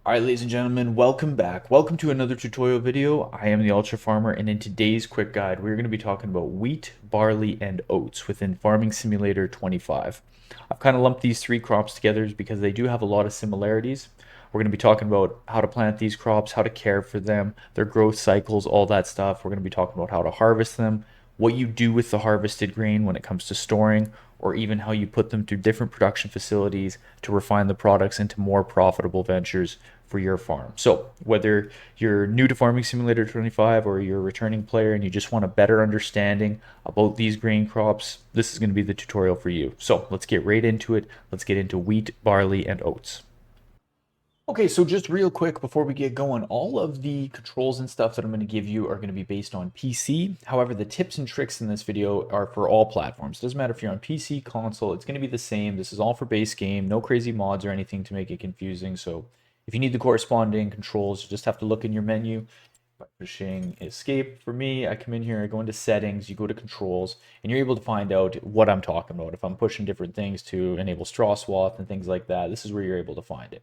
Alright, ladies and gentlemen, welcome back. Welcome to another tutorial video. I am the Ultra Farmer, and in today's quick guide, we're going to be talking about wheat, barley, and oats within Farming Simulator 25. I've kind of lumped these three crops together because they do have a lot of similarities. We're going to be talking about how to plant these crops, how to care for them, their growth cycles, all that stuff. We're going to be talking about how to harvest them, what you do with the harvested grain when it comes to storing, or even how you put them through different production facilities to refine the products into more profitable ventures for your farm. So, whether you're new to Farming Simulator 25 or you're a returning player and you just want a better understanding about these grain crops, this is going to be the tutorial for you. So, let's get right into it. Let's get into wheat, barley, and oats. Okay, so just real quick before we get going, all of the controls and stuff that I'm going to give you are going to be based on PC. However, the tips and tricks in this video are for all platforms. Doesn't matter if you're on PC, console, it's going to be the same. This is all for base game, no crazy mods or anything to make it confusing. So if you need the corresponding controls, you just have to look in your menu by pushing escape. For me, I come in here, I go into settings, you go to controls, and you're able to find out what I'm talking about. If I'm pushing different things to enable straw swath and things like that, this is where you're able to find it.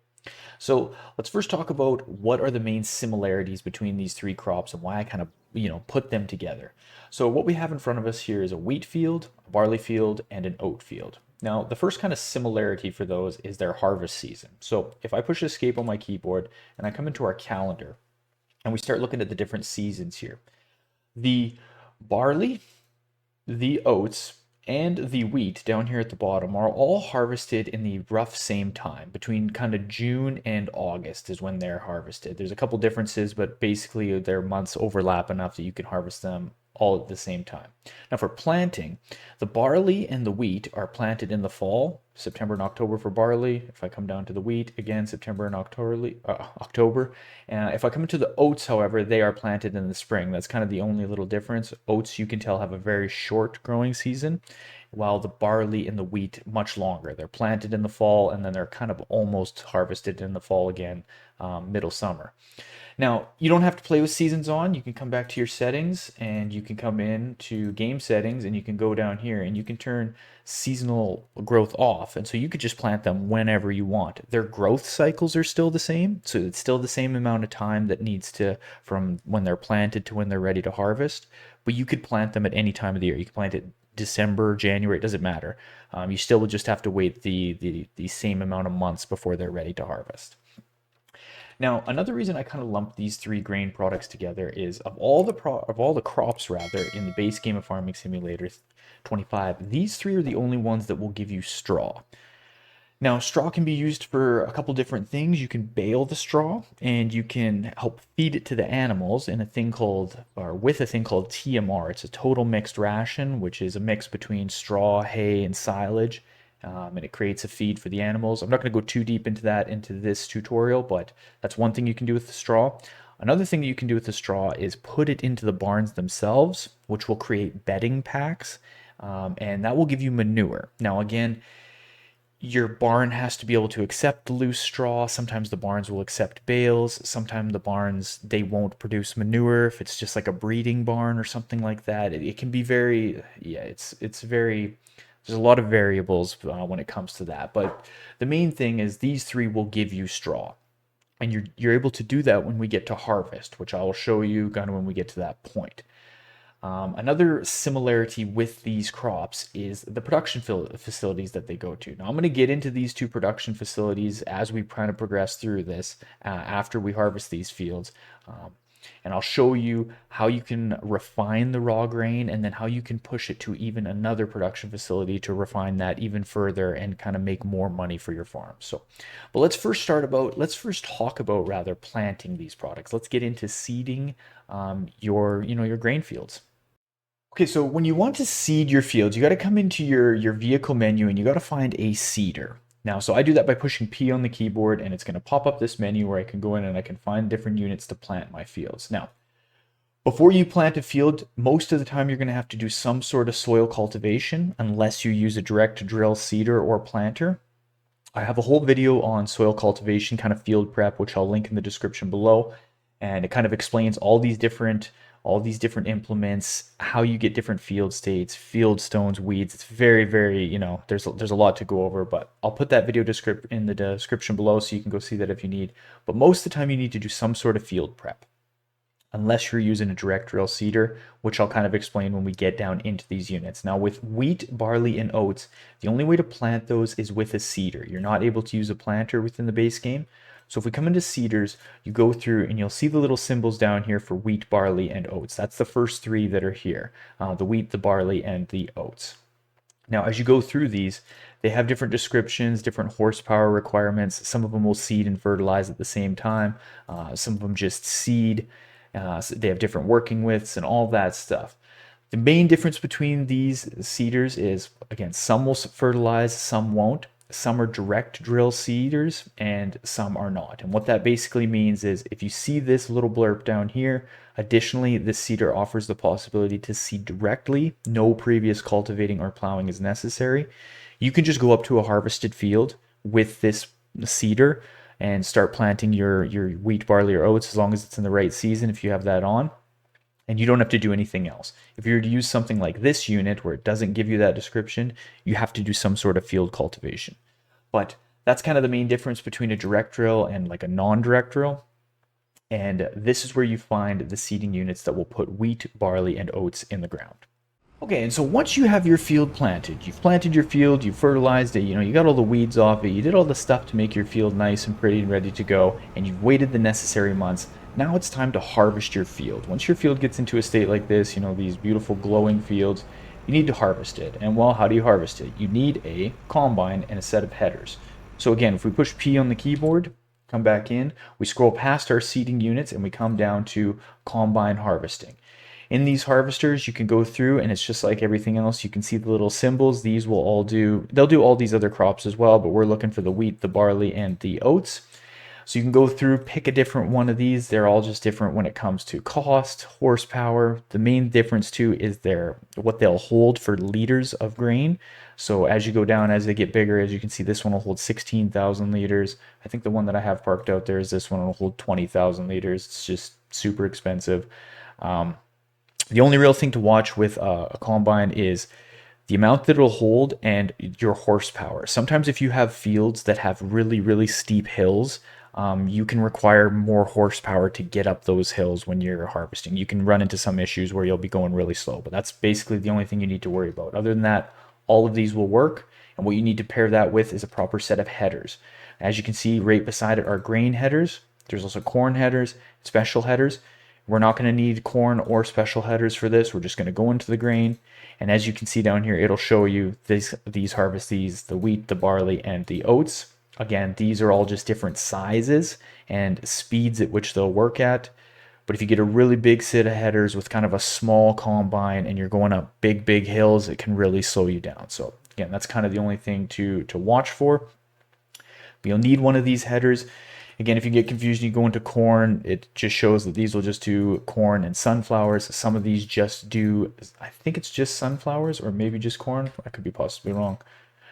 So let's first talk about what are the main similarities between these three crops and why I kind of, put them together. So what we have in front of us here is a wheat field, a barley field, and an oat field. Now, the first kind of similarity for those is their harvest season. So if I push escape on my keyboard and I come into our calendar and we start looking at the different seasons here, the barley, the oats, and the wheat down here at the bottom are all harvested in the rough same time. Between kind of June and August is when they're harvested. There's a couple differences, but basically their months overlap enough that you can harvest them all at the same time. Now for planting, the barley and the wheat are planted in the fall, September and October for barley. If I come down to the wheat, again, September and October. If I come into the oats, however, they are planted in the spring. That's kind of the only little difference. Oats, you can tell, have a very short growing season, while the barley and the wheat much longer. They're planted in the fall and then they're kind of almost harvested in the fall again, middle summer. Now, you don't have to play with seasons on. You can come back to your settings and you can come in to game settings and you can go down here and you can turn seasonal growth off. And so you could just plant them whenever you want. Their growth cycles are still the same. So it's still the same amount of time that needs to, from when they're planted to when they're ready to harvest. But you could plant them at any time of the year. You can plant it December, January, it doesn't matter. You still would just have to wait the same amount of months before they're ready to harvest. Now, another reason I kind of lumped these three grain products together is of all the crops rather in the base game of Farming Simulator 25, these three are the only ones that will give you straw. Now, straw can be used for a couple different things. You can bale the straw and you can help feed it to the animals in a thing called, or with a thing called TMR. It's a total mixed ration, which is a mix between straw, hay, and silage. And it creates a feed for the animals. I'm not going to go too deep into that into this tutorial, but that's one thing you can do with the straw. Another thing that you can do with the straw is put it into the barns themselves, which will create bedding packs, and that will give you manure. Now, again, your barn has to be able to accept the loose straw. Sometimes the barns will accept bales. Sometimes the barns, they won't produce manure if it's just like a breeding barn or something like that. It can be very, yeah, it's very, there's a lot of variables when it comes to that. But the main thing is these three will give you straw. And you're able to do that when we get to harvest, which I will show you kind of when we get to that point. Another similarity with these crops is the production facilities that they go to. Now, I'm going to get into these two production facilities as we kind of progress through this after we harvest these fields. And I'll show you how you can refine the raw grain and then how you can push it to even another production facility to refine that even further and kind of make more money for your farm. So, but let's first talk about rather planting these products. Let's get into seeding your grain fields. Okay, so when you want to seed your fields, you got to come into your vehicle menu and you got to find a seeder. Now, so I do that by pushing P on the keyboard and it's going to pop up this menu where I can go in and I can find different units to plant my fields. Now, before you plant a field, most of the time you're going to have to do some sort of soil cultivation unless you use a direct drill seeder or planter. I have a whole video on soil cultivation, kind of field prep, which I'll link in the description below. And it kind of explains all these different all these different implements, how you get different field states, field stones, weeds. It's very, very, there's a lot to go over, but I'll put that video in the description below so you can go see that if you need. But most of the time you need to do some sort of field prep, unless you're using a direct drill seeder, which I'll kind of explain when we get down into these units. Now with wheat, barley, and oats, the only way to plant those is with a seeder. You're not able to use a planter within the base game. So if we come into seeders, you go through and you'll see the little symbols down here for wheat, barley, and oats. That's the first three that are here, the wheat, the barley, and the oats. Now, as you go through these, they have different descriptions, different horsepower requirements. Some of them will seed and fertilize at the same time. Some of them just seed. So they have different working widths and all that stuff. The main difference between these seeders is, again, some will fertilize, some won't. Some are direct drill seeders and some are not. And what that basically means is if you see this little blurb down here, additionally, this seeder offers the possibility to seed directly. No previous cultivating or plowing is necessary. You can just go up to a harvested field with this seeder and start planting your wheat, barley, or oats as long as it's in the right season if you have that on. And you don't have to do anything else. If you were to use something like this unit where it doesn't give you that description, you have to do some sort of field cultivation. But that's kind of the main difference between a direct drill and like a non-direct drill. And this is where you find the seeding units that will put wheat, barley, and oats in the ground. Okay, and so once you have your field planted, you've planted your field, you've fertilized it, you got all the weeds off it, you did all the stuff to make your field nice and pretty and ready to go, and you've waited the necessary months. Now it's time to harvest your field. Once your field gets into a state like this, these beautiful glowing fields, you need to harvest it. And well, how do you harvest it? You need a combine and a set of headers. So again, if we push P on the keyboard, come back in, we scroll past our seeding units and we come down to combine harvesting. In these harvesters, you can go through and it's just like everything else. You can see the little symbols. These will they'll do all these other crops as well, but we're looking for the wheat, the barley, and the oats. So you can go through, pick a different one of these. They're all just different when it comes to cost, horsepower. The main difference too is what they'll hold for liters of grain. So as you go down, as they get bigger, as you can see, this one will hold 16,000 liters. I think the one that I have parked out there is this one will hold 20,000 liters. It's just super expensive. The only real thing to watch with a combine is the amount that it'll hold and your horsepower. Sometimes if you have fields that have really, really steep hills, you can require more horsepower to get up those hills when you're harvesting. You can run into some issues where you'll be going really slow, but that's basically the only thing you need to worry about. Other than that, all of these will work, and what you need to pair that with is a proper set of headers. As you can see right beside it are grain headers. There's also corn headers, special headers. We're not going to need corn or special headers for this. We're just going to go into the grain. And as you can see down here, it'll show you these harvest, the wheat, the barley, and the oats. Again, these are all just different sizes and speeds at which they'll work at. But if you get a really big set of headers with kind of a small combine and you're going up big, big hills, it can really slow you down. So again, that's kind of the only thing to watch for. But you'll need one of these headers. Again, if you get confused and you go into corn, it just shows that these will just do corn and sunflowers. Some of these just do, I think it's just sunflowers or maybe just corn. I could be possibly wrong.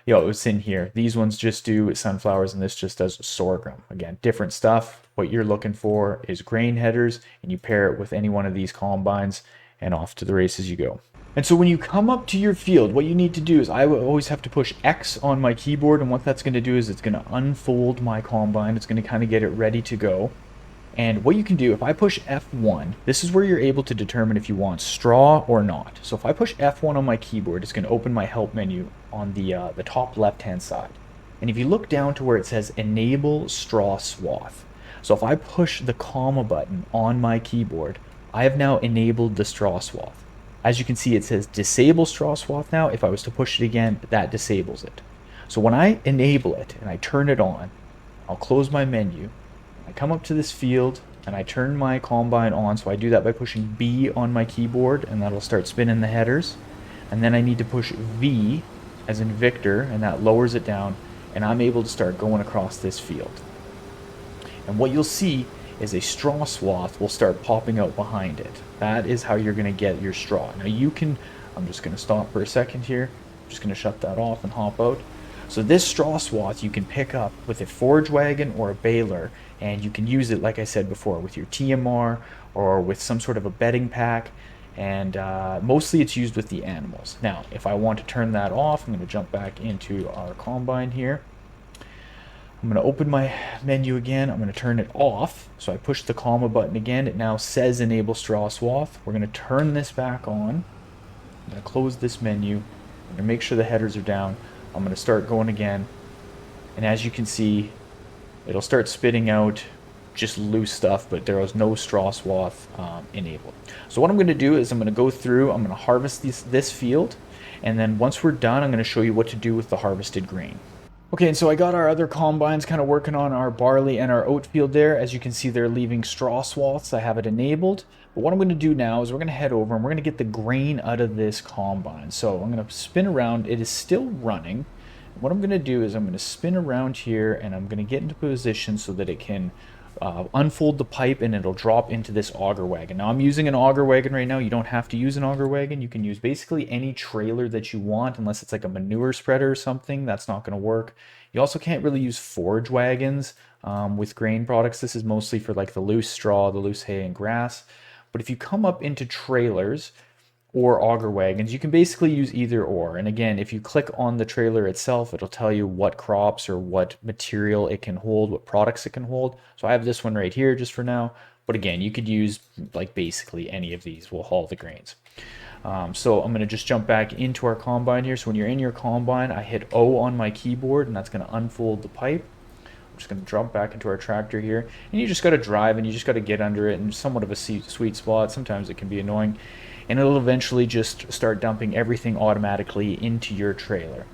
It's in here. These ones just do sunflowers and this just does sorghum. Again, different stuff. What you're looking for is grain headers and you pair it with any one of these combines and off to the races you go. And so when you come up to your field, what you need to do is I always have to push X on my keyboard, and what that's going to do is it's going to unfold my combine. It's going to kind of get it ready to go. And what you can do, if I push F1, this is where you're able to determine if you want straw or not. So if I push F1 on my keyboard, it's going to open my help menu on the top left-hand side. And if you look down to where it says Enable Straw Swath, so if I push the comma button on my keyboard, I have now enabled the straw swath. As you can see, it says Disable Straw Swath now. If I was to push it again, that disables it. So when I enable it and I turn it on, I'll close my menu. I come up to this field and I turn my combine on. So I do that by pushing B on my keyboard and that'll start spinning the headers. And then I need to push V as in Victor and that lowers it down and I'm able to start going across this field. And what you'll see is a straw swath will start popping out behind it. That is how you're going to get your straw. Now you can, I'm just going to stop for a second here. I'm just going to shut that off and hop out. So this straw swath you can pick up with a forage wagon or a baler, and you can use it, like I said before, with your TMR or with some sort of a bedding pack, and mostly it's used with the animals. Now, if I want to turn that off, I'm going to jump back into our combine here. I'm going to open my menu again. I'm going to turn it off. So I push the comma button again. It now says enable straw swath. We're going to turn this back on. I'm going to close this menu. I'm going to make sure the headers are down. I'm going to start going again. And as you can see, it'll start spitting out just loose stuff, but there is no straw swath enabled. So what I'm going to do is I'm going to go through, I'm going to harvest this field, and then once we're done, I'm going to show you what to do with the harvested grain. Okay, and so I got our other combines kind of working on our barley and our oat field there. As you can see, they're leaving straw swaths. I have it enabled. But what I'm going to do now is we're going to head over and we're going to get the grain out of this combine. So I'm going to spin around. It is still running. What I'm going to do is I'm going to spin around here and I'm going to get into position so that it can unfold the pipe and it'll drop into this auger wagon. Now I'm using an auger wagon right now. You don't have to use an auger wagon. You can use basically any trailer that you want, unless it's like a manure spreader or something. That's not going to work. You also can't really use forage wagons with grain products. This is mostly for like the loose straw, the loose hay and grass. But if you come up into trailers or auger wagons, you can basically use either or. And again, if you click on the trailer itself, it'll tell you what crops or what material it can hold, what products it can hold. So I have this one right here just for now. But again, you could use like basically any of these will haul the grains. So I'm going to just jump back into our combine here. So when you're in your combine, I hit O on my keyboard and that's going to unfold the pipe. I'm just going to jump back into our tractor here. And you just got to drive and you just got to get under it in somewhat of a sweet spot. Sometimes it can be annoying. And it'll eventually just start dumping everything automatically into your trailer.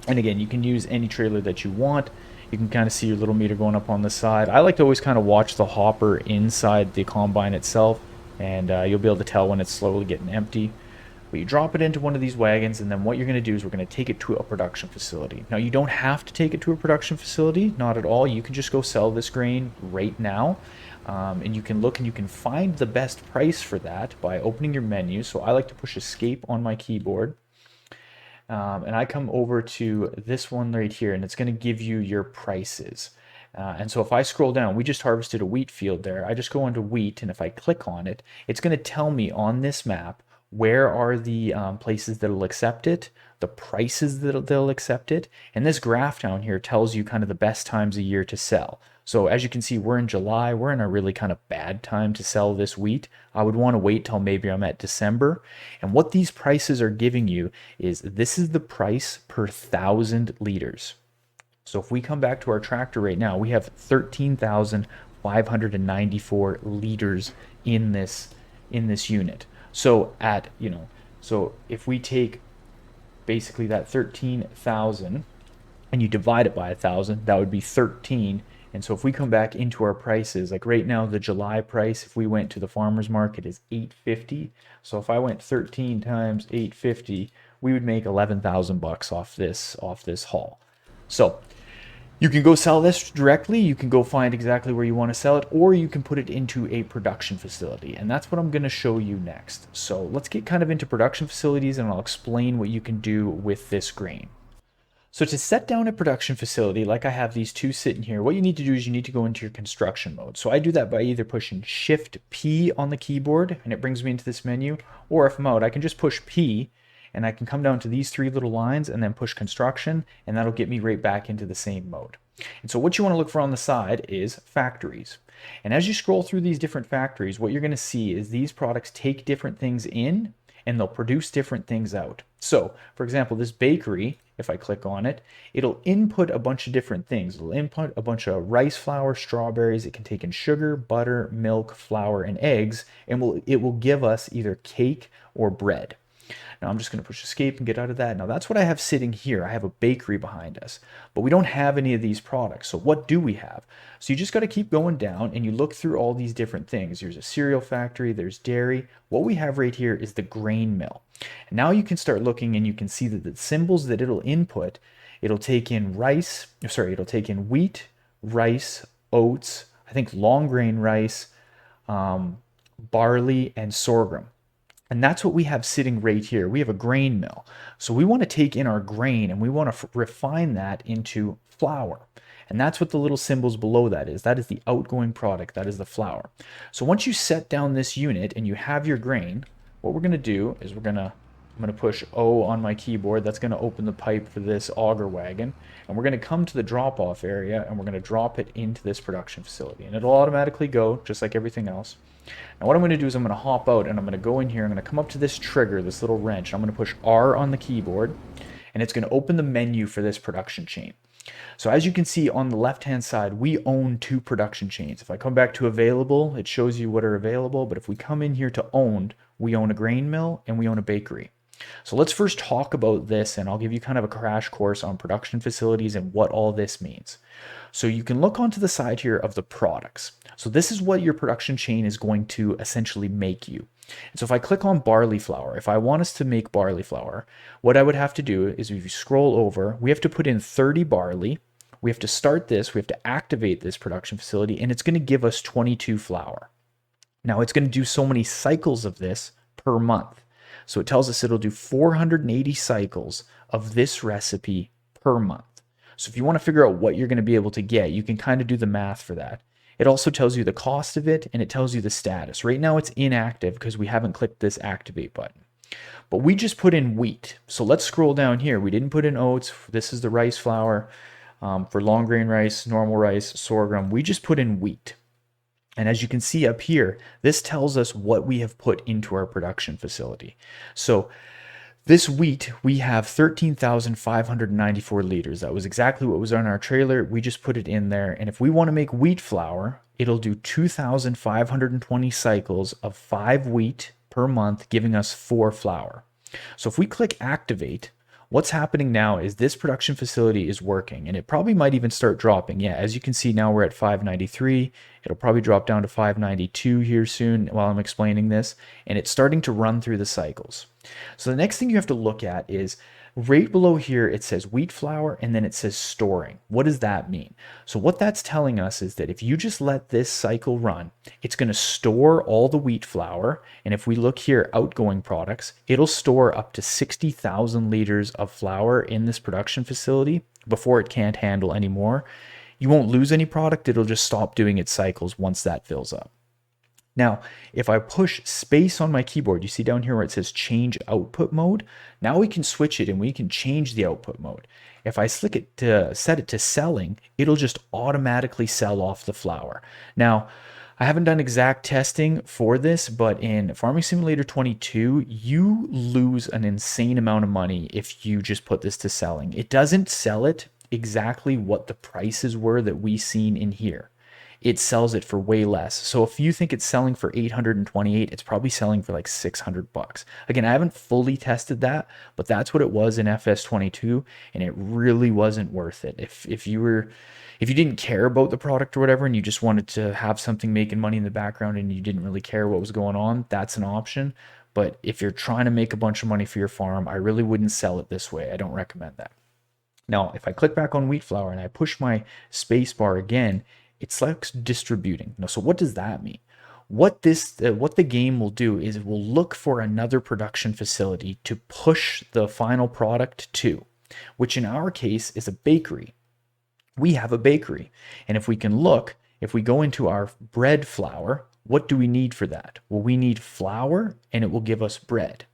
And again, you can use any trailer that you want. You can kind of see your little meter going up on the side. I like to always kind of watch the hopper inside the combine itself, and you'll be able to tell when it's slowly getting empty. But you drop it into one of these wagons, and then what you're going to do is we're going to take it to a production facility. Now, you don't have to take it to a production facility, not at all. You can just go sell this grain right now. And you can look and you can find the best price for that by opening your menu. So I like to push escape on my keyboard. And I come over to this one right here, and it's going to give you your prices. And so if I scroll down, we just harvested a wheat field there. I just go into wheat, and if I click on it, it's going to tell me on this map where are the places that'll accept it, the prices that they'll accept it. And this graph down here tells you kind of the best times a year to sell. So as you can see, we're in July. We're in a really kind of bad time to sell this wheat. I would want to wait till maybe I'm at December. And what these prices are giving you is this is the price per 1,000 liters. So if we come back to our tractor right now, we have 13,594 liters in this unit. So so if we take basically that 13,000 and you divide it by 1,000, that would be 13. And so if we come back into our prices, like right now, the July price, if we went to the farmer's market, is $8.50. So if I went 13 times $8.50, we would make 11,000 bucks off this haul. So you can go sell this directly. You can go find exactly where you want to sell it, or you can put it into a production facility. And that's what I'm going to show you next. So let's get kind of into production facilities, and I'll explain what you can do with this grain. So to set down a production facility, like I have these two sitting here, what you need to do is you need to go into your construction mode. So I do that by either pushing Shift P on the keyboard, and it brings me into this menu, or if I'm out, I can just push P, and I can come down to these three little lines and then push construction, and that'll get me right back into the same mode. And so what you want to look for on the side is factories. And as you scroll through these different factories, what you're going to see is these products take different things in, and they'll produce different things out. So, for example, this bakery, if I click on it, it'll input a bunch of different things. It'll input a bunch of rice flour, strawberries. It can take in sugar, butter, milk, flour, and eggs, and it will give us either cake or bread. Now I'm just going to push escape and get out of that. Now that's what I have sitting here. I have a bakery behind us, but we don't have any of these products. So what do we have? So you just got to keep going down and you look through all these different things. There's a cereal factory, there's dairy. What we have right here is the grain mill. And now you can start looking and you can see that the symbols that it'll input, it'll take in it'll take in wheat, rice, oats, I think long grain rice, barley, and sorghum. And that's what we have sitting right here. We have a grain mill. So we want to take in our grain and we want to refine that into flour. And that's what the little symbols below that is. That is the outgoing product. That is the flour. So once you set down this unit and you have your grain, what we're going to do is I'm going to push O on my keyboard. That's going to open the pipe for this auger wagon. And we're going to come to the drop off area and we're going to drop it into this production facility. And it'll automatically go just like everything else. Now what I'm going to do is I'm going to hop out and I'm going to go in here. I'm going to come up to this trigger, this little wrench. I'm going to push R on the keyboard and it's going to open the menu for this production chain. So as you can see on the left hand side, we own 2 production chains. If I come back to available, it shows you what are available. But if we come in here to owned, we own a grain mill and we own a bakery. So let's first talk about this and I'll give you kind of a crash course on production facilities and what all this means. So you can look onto the side here of the products. So this is what your production chain is going to essentially make you. And so if I click on barley flour, if I want us to make barley flour, what I would have to do is if you scroll over, we have to put in 30 barley. We have to start this, we have to activate this production facility, and it's going to give us 22 flour. Now it's going to do so many cycles of this per month. So it tells us it'll do 480 cycles of this recipe per month. So if you want to figure out what you're going to be able to get, you can kind of do the math for that. It also tells you the cost of it and it tells you the status. Right now it's inactive because we haven't clicked this activate button. But we just put in wheat. So let's scroll down here. We didn't put in oats. This is the rice flour for long grain rice, normal rice, sorghum. We just put in wheat. And as you can see up here, this tells us what we have put into our production facility. So this wheat, we have 13,594 liters. That was exactly what was on our trailer. We just put it in there. And if we want to make wheat flour, it'll do 2,520 cycles of 5 wheat per month, giving us 4 flour. So if we click activate, what's happening now is this production facility is working and it probably might even start dropping. Yeah, as you can see now we're at 593. It'll probably drop down to 592 here soon while I'm explaining this. And it's starting to run through the cycles. So the next thing you have to look at is right below here, it says wheat flour and then it says storing. What does that mean? So what that's telling us is that if you just let this cycle run, it's going to store all the wheat flour. And if we look here, outgoing products, it'll store up to 60,000 liters of flour in this production facility before it can't handle anymore. You won't lose any product. It'll just stop doing its cycles once that fills up. Now, if I push space on my keyboard, you see down here where it says change output mode. Now we can switch it and we can change the output mode. If I set it to selling, it'll just automatically sell off the flour. Now, I haven't done exact testing for this, but in Farming Simulator 22, you lose an insane amount of money if you just put this to selling. It doesn't sell it exactly what the prices were that we seen in here. It sells it for way less. So if you think it's selling for 828, it's probably selling for like 600 bucks. Again, I haven't fully tested that, but that's what it was in FS22 and it really wasn't worth it. If you didn't care about the product or whatever and you just wanted to have something making money in the background and you didn't really care what was going on, that's an option. But if you're trying to make a bunch of money for your farm, I really wouldn't sell it this way. I don't recommend that. Now, if I click back on wheat flour and I push my space bar again, it selects distributing. Now, so what does that mean? What the game will do is it will look for another production facility to push the final product to, which in our case is a bakery. We have a bakery. And if we can look, if we go into our bread flour, what do we need for that? Well, we need flour and it will give us bread.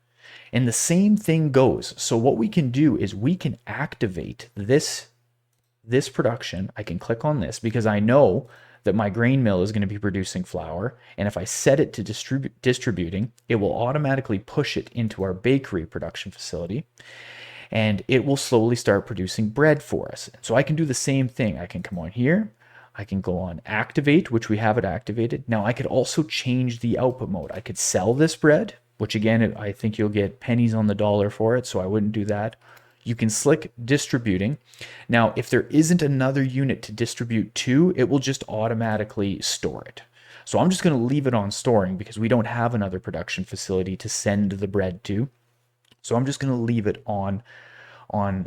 And the same thing goes. So what we can do is we can activate this production. I can click on this because I know that my grain mill is going to be producing flour. And if I set it to distributing, it will automatically push it into our bakery production facility. And it will slowly start producing bread for us. So I can do the same thing. I can come on here. I can go on activate, which we have it activated. Now I could also change the output mode. I could sell this bread, which again, I think you'll get pennies on the dollar for it. So I wouldn't do that. You can click distributing. Now, if there isn't another unit to distribute to, it will just automatically store it. So I'm just going to leave it on storing because we don't have another production facility to send the bread to. So I'm just going to leave it on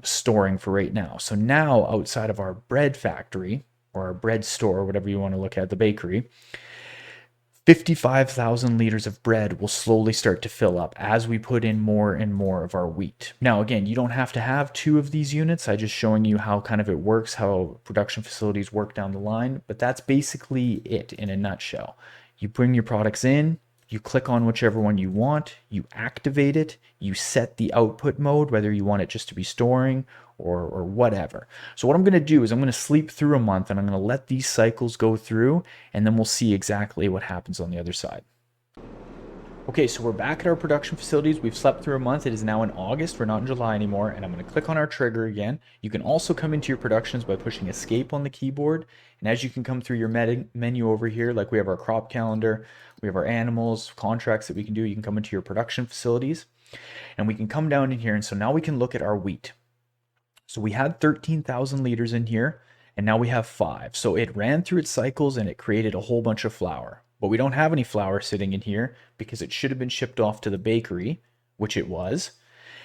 storing for right now. So now outside of our bread factory or our bread store, whatever you want to look at, the bakery, 55,000 liters of bread will slowly start to fill up as we put in more and more of our wheat. Now, again, you don't have to have two of these units. I'm just showing you how kind of it works, how production facilities work down the line. But that's basically it in a nutshell. You bring your products in, you click on whichever one you want, you activate it, you set the output mode, whether you want it just to be storing or whatever. So what I'm going to do is I'm going to sleep through a month and I'm going to let these cycles go through, and then we'll see exactly what happens on the other side. Okay, so we're back at our production facilities. We've slept through a month. It is now in August. We're not in July anymore. And I'm going to click on our trigger again. You can also come into your productions by pushing escape on the keyboard. And as you can come through your menu over here, like we have our crop calendar, we have our animals, contracts that we can do. You can come into your production facilities and we can come down in here. And so now we can look at our wheat. So we had 13,000 liters in here and now we have 5. So it ran through its cycles and it created a whole bunch of flour. But we don't have any flour sitting in here because it should have been shipped off to the bakery, which it was.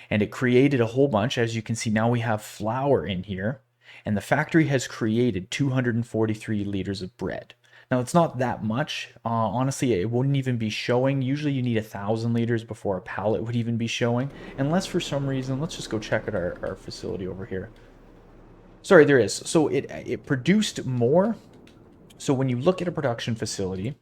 And it created a whole bunch. As you can see, now we have flour in here. And the factory has created 243 liters of bread. Now, it's not that much. Honestly, it wouldn't even be showing. Usually you need 1,000 liters before a pallet would even be showing. Unless for some reason, let's just go check at our facility over here. Sorry, there is. So it produced more. So when you look at a production facility,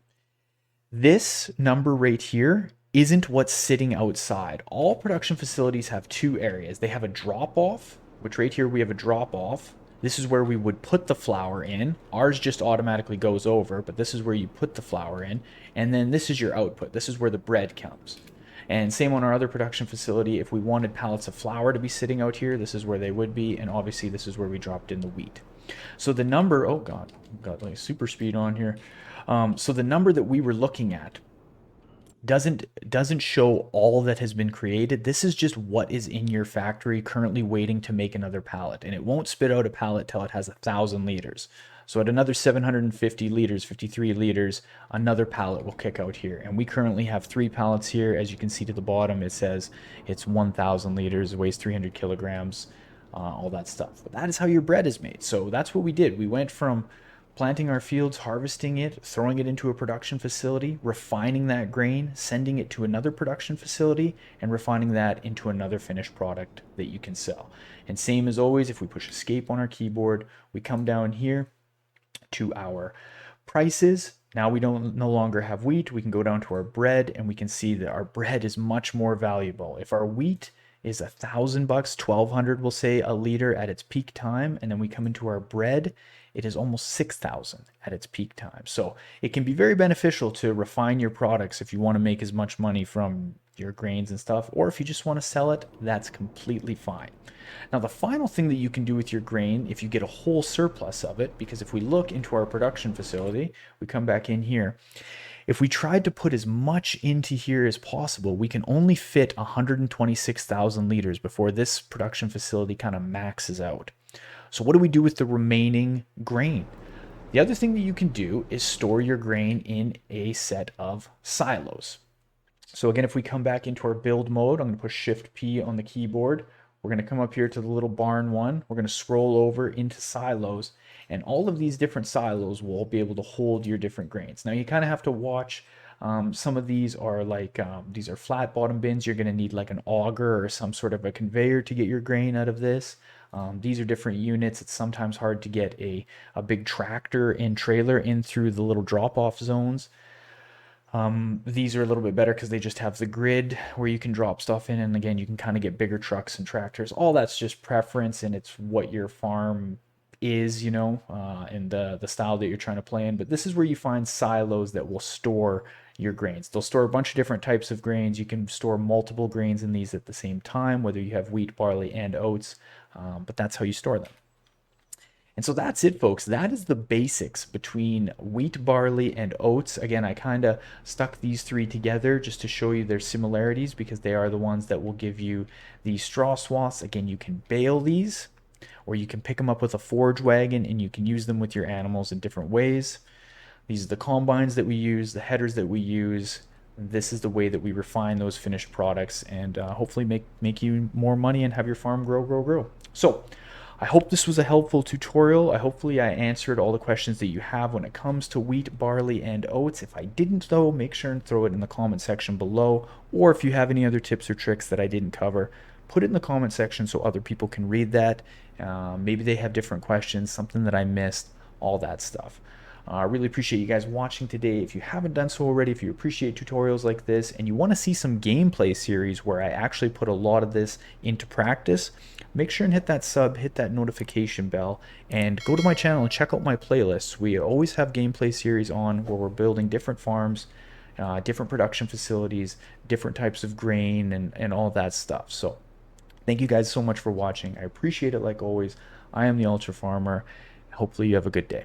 this number right here isn't what's sitting outside. All production facilities have two areas. They have a drop-off, which right here we have a drop-off. This is where we would put the flour in. Ours just automatically goes over, but this is where you put the flour in. And then this is your output. This is where the bread comes. And same on our other production facility. If we wanted pallets of flour to be sitting out here, this is where they would be. And obviously this is where we dropped in the wheat. So the number, oh God, got like super speed on here. So the number that we were looking at doesn't show all that has been created. This is just what is in your factory currently waiting to make another pallet, and it won't spit out a pallet till it has 1,000 liters. So at another 750 liters, 53 liters, another pallet will kick out here. And we currently have 3 pallets here. As you can see to the bottom, it says it's 1,000 liters, it weighs 300 kilograms, all that stuff. But that is how your bread is made. So that's what we did. We went from planting our fields, harvesting it, throwing it into a production facility, refining that grain, sending it to another production facility, and refining that into another finished product that you can sell. And same as always, if we push escape on our keyboard, we come down here to our prices. Now we don't no longer have wheat. We can go down to our bread and we can see that our bread is much more valuable. If our wheat is $1,000, 1,200 we'll say a liter at its peak time, and then we come into our bread, it is almost 6,000 at its peak time. So it can be very beneficial to refine your products if you want to make as much money from your grains and stuff, or if you just want to sell it, that's completely fine. Now the final thing that you can do with your grain, if you get a whole surplus of it, because if we look into our production facility, we come back in here, if we tried to put as much into here as possible, we can only fit 126,000 liters before this production facility kind of maxes out. So what do we do with the remaining grain? The other thing that you can do is store your grain in a set of silos. So again, if we come back into our build mode, I'm going to push Shift P on the keyboard. We're going to come up here to the little barn one. We're going to scroll over into silos, and all of these different silos will be able to hold your different grains. Now you kind of have to watch. Some of these are like, these are flat bottom bins. You're going to need like an auger or some sort of a conveyor to get your grain out of this. These are different units. It's sometimes hard to get a big tractor and trailer in through the little drop-off zones. These are a little bit better because they just have the grid where you can drop stuff in, and again, you can kind of get bigger trucks and tractors. All that's just preference, and it's what your farm is, you know, and the style that you're trying to play in. But this is where you find silos that will store your grains. They'll store a bunch of different types of grains. You can store multiple grains in these at the same time, whether you have wheat, barley, and oats, but that's how you store them. And so that's it, folks. That is the basics between wheat, barley, and oats. Again, I kind of stuck these three together just to show you their similarities because they are the ones that will give you the straw swaths. Again, you can bale these, or you can pick them up with a forage wagon and you can use them with your animals in different ways. These are the combines that we use, the headers that we use. This is the way that we refine those finished products and hopefully make you more money and have your farm grow. So I hope this was a helpful tutorial. Hopefully I answered all the questions that you have when it comes to wheat, barley, and oats. If I didn't though, make sure and throw it in the comment section below. Or if you have any other tips or tricks that I didn't cover, put it in the comment section so other people can read that. Maybe they have different questions, something that I missed, all that stuff. I really appreciate you guys watching today. If you haven't done so already, if you appreciate tutorials like this and you want to see some gameplay series where I actually put a lot of this into practice, make sure and hit that sub, hit that notification bell, and go to my channel and check out my playlists. We always have gameplay series on where we're building different farms, different production facilities, different types of grain, and all that stuff. So thank you guys so much for watching. I appreciate it like always. I am the Ultra Farmer. Hopefully you have a good day.